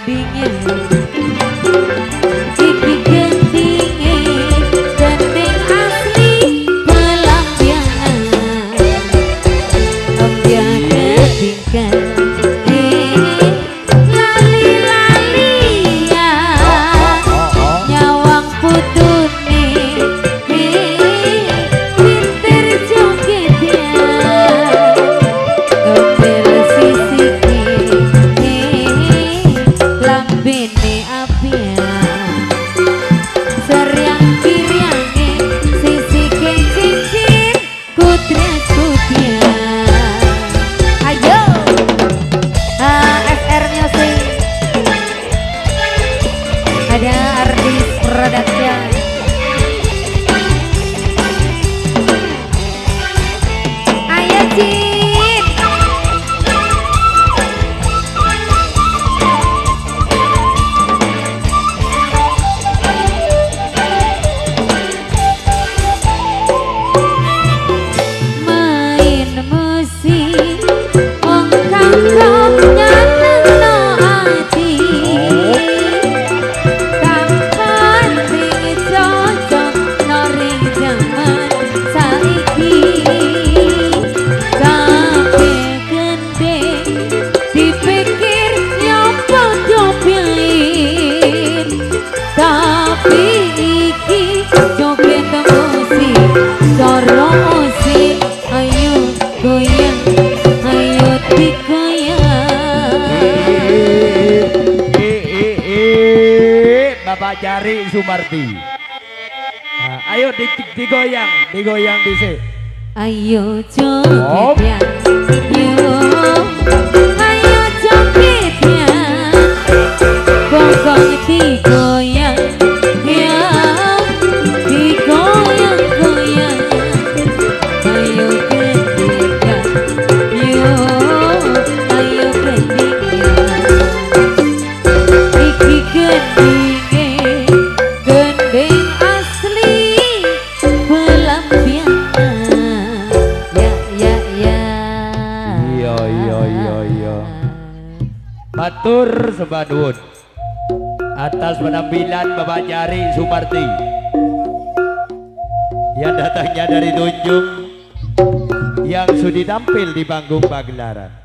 gendingnya iki gendingnya gending asli pelampianan ambian gendingkan Jari Sumarti. Nah, ayo digoyang dhisik. Ayo joget ya. Ayo joget ya. Pokoknya digoyang ya. Digoyang-goyang. Ayo gending ya. Yo, ayo gending ya. Iki gending Matur sembah nuwun atas penampilan Bapak Jari Sumarti yang datangnya dari Tunjung yang sudah tampil di panggung pagelaran.